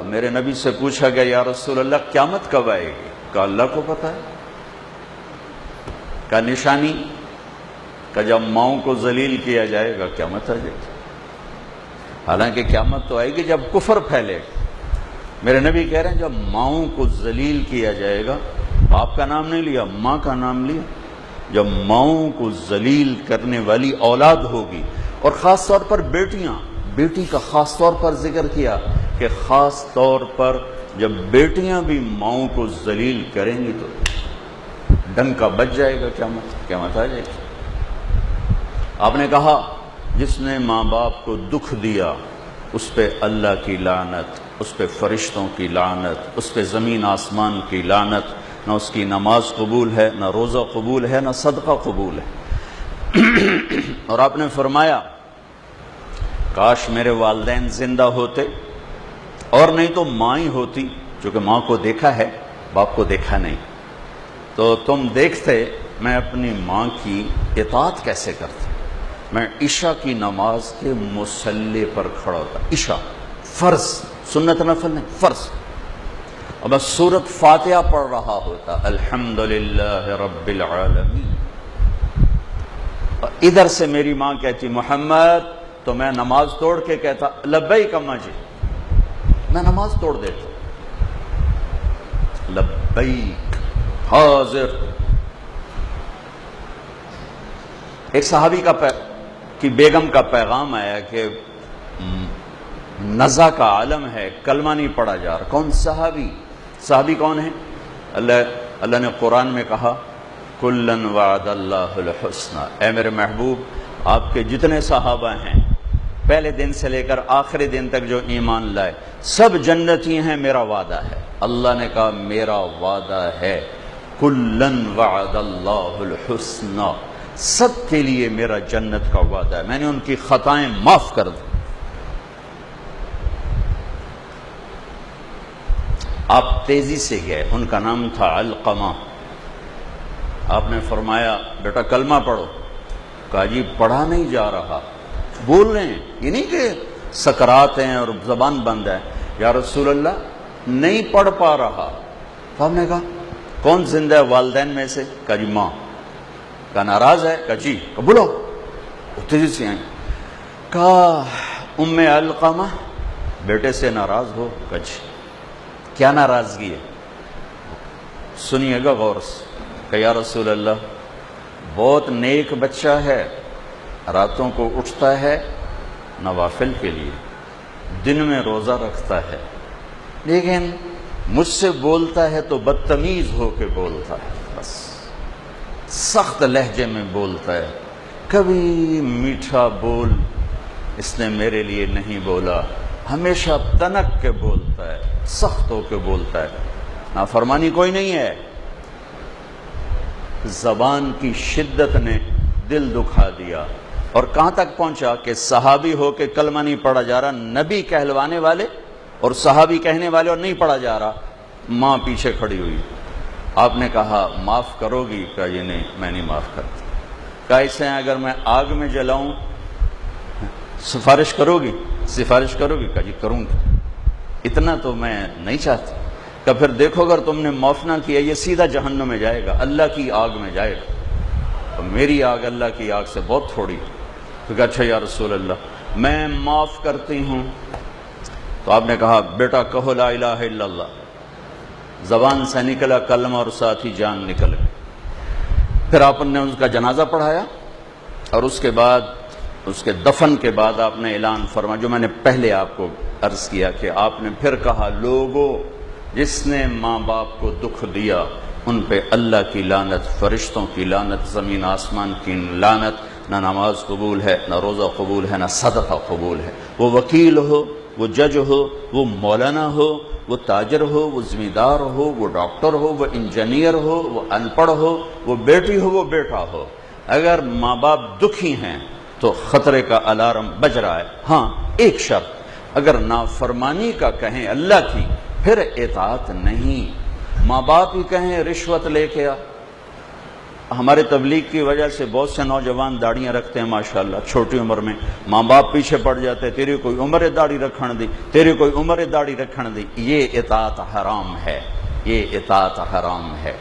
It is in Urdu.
میرے نبی سے پوچھا گیا یا رسول اللہ قیامت کب آئے گی؟ کہا اللہ کو پتہ ہے۔ کہا نشانی؟ کہ جب ماؤں کو ذلیل کیا جائے گا قیامت آ جائے گی۔ حالانکہ قیامت تو آئے گی جب کفر پھیلے گا۔ میرے نبی کہہ رہے ہیں جب ماؤں کو ذلیل کیا جائے گا، باپ کا نام نہیں لیا، ماں کا نام لیا، جب ماؤں کو ذلیل کرنے والی اولاد ہوگی، اور خاص طور پر بیٹیاں، بیٹی کا خاص طور پر ذکر کیا کہ خاص طور پر جب بیٹیاں بھی ماؤں کو ذلیل کریں گی تو ڈنکا بج جائے گا، قیامت آ جائے گی۔ آپ نے کہا جس نے ماں باپ کو دکھ دیا اس پہ اللہ کی لعنت، اس پہ فرشتوں کی لعنت، اس پہ زمین آسمان کی لعنت، نہ اس کی نماز قبول ہے، نہ روزہ قبول ہے، نہ صدقہ قبول ہے۔ اور آپ نے فرمایا کاش میرے والدین زندہ ہوتے، اور نہیں تو ماں ہی ہوتی، چونکہ ماں کو دیکھا ہے باپ کو دیکھا نہیں، تو تم دیکھتے میں اپنی ماں کی اطاعت کیسے کرتا۔ میں عشاء کی نماز کے مصلی پر کھڑا ہوتا، عشاء فرض، سنت نفل نہیں، فرض، اور میں سورۃ فاتحہ پڑھ رہا ہوتا، الحمدللہ رب العالمین، اور ادھر سے میری ماں کہتی محمد، تو میں نماز توڑ کے کہتا لبیک اماں جی، میں نماز توڑ دیتا، لبیک حاضر۔ ایک صحابی کی بیگم کا پیغام آیا کہ نزا کا عالم ہے، کلمہ نہیں پڑھا جا رہا۔ کون صحابی کون ہے؟ اللہ نے قرآن میں کہا کلن وعد اللہ الحسنى، اے میرے محبوب آپ کے جتنے صحابہ ہیں پہلے دن سے لے کر آخری دن تک جو ایمان لائے سب جنتی ہیں، میرا وعدہ ہے۔ اللہ نے کہا میرا وعدہ ہے کلن وعد اللہ الحسنى، سب کے لیے میرا جنت کا وعدہ ہے، میں نے ان کی خطائیں معاف کر دی۔ آپ تیزی سے گئے، ان کا نام تھا علقمہ، آپ نے فرمایا بیٹا کلمہ پڑھو، کہا جی پڑھا نہیں جا رہا، بول رہے ہیں، یہ نہیں کہ سکرات ہیں اور زبان بند ہے، یا رسول اللہ نہیں پڑھ پا رہا۔ تو آپ نے کہا کون زندہ ہے والدین میں سے؟ کہا جی ماں۔ کہا ناراض ہے؟ کہا جی۔ کہا بولو، تیزی سے آئیں۔ کہا ام علقمہ بیٹے سے ناراض ہو؟ کہا جی۔ کیا ناراضگی ہے؟ سنیے گا غور سے۔ کہ یا رسول اللہ بہت نیک بچہ ہے، راتوں کو اٹھتا ہے نوافل کے لیے، دن میں روزہ رکھتا ہے، لیکن مجھ سے بولتا ہے تو بدتمیز ہو کے بولتا ہے، بس سخت لہجے میں بولتا ہے، کبھی میٹھا بول اس نے میرے لیے نہیں بولا، ہمیشہ تنک کے بولتا ہے، سخت ہو کے بولتا ہے، نافرمانی کوئی نہیں ہے۔ زبان کی شدت نے دل دکھا دیا، اور کہاں تک پہنچا کہ صحابی ہو کے کلمہ نہیں پڑھا جا رہا، نبی کہلوانے والے اور صحابی کہنے والے اور نہیں پڑھا جا رہا، ماں پیچھے کھڑی ہوئی۔ آپ نے کہا معاف کرو گی؟ کہا یہ نہیں، میں نہیں معاف کرتا۔ کہا اسے اگر میں آگ میں جلاؤں سفارش کرو گی؟ سفارش کرو گی؟ کہا جی کروں گی، اتنا تو میں نہیں چاہتا۔ کہ پھر دیکھو اگر تم نے معاف نہ کیا یہ سیدھا جہنم میں جائے گا، اللہ کی آگ میں جائے گا، اور میری آگ اللہ کی آگ سے بہت تھوڑی۔ تو کہا اچھا یا رسول اللہ میں معاف کرتی ہوں۔ تو آپ نے کہا بیٹا کہو لا الہ الا اللہ، زبان سے نکلا کلمہ اور ساتھ ہی جان نکل گئی۔ پھر آپ نے اس کا جنازہ پڑھایا، اور اس کے بعد اس کے دفن کے بعد آپ نے اعلان فرمایا جو میں نے پہلے آپ کو عرض کیا کہ آپ نے پھر کہا لوگوں جس نے ماں باپ کو دکھ دیا ان پہ اللہ کی لعنت، فرشتوں کی لعنت، زمین آسمان کی لعنت، نہ نماز قبول ہے، نہ روزہ قبول ہے، نہ صدقہ قبول ہے۔ وہ وکیل ہو، وہ جج ہو، وہ مولانا ہو، وہ تاجر ہو، وہ ذمہ ہو، وہ ڈاکٹر ہو، وہ انجینئر ہو، وہ ان پڑھ ہو، وہ بیٹی ہو، وہ بیٹا ہو، اگر ماں باپ دکھی ہیں تو خطرے کا الارم بج رہا ہے۔ ہاں ایک شرط، اگر نافرمانی کا کہیں اللہ کی پھر اطاعت نہیں، ماں باپ ہی کہیں رشوت لے کے آ، ہمارے تبلیغ کی وجہ سے بہت سے نوجوان داڑیاں رکھتے ہیں ماشاءاللہ چھوٹی عمر میں، ماں باپ پیچھے پڑ جاتے ہیں، تیری کوئی عمر داڑھی رکھن دی، تیری کوئی عمر داڑھی رکھن دی. یہ اطاعت حرام ہے، یہ اطاعت حرام ہے.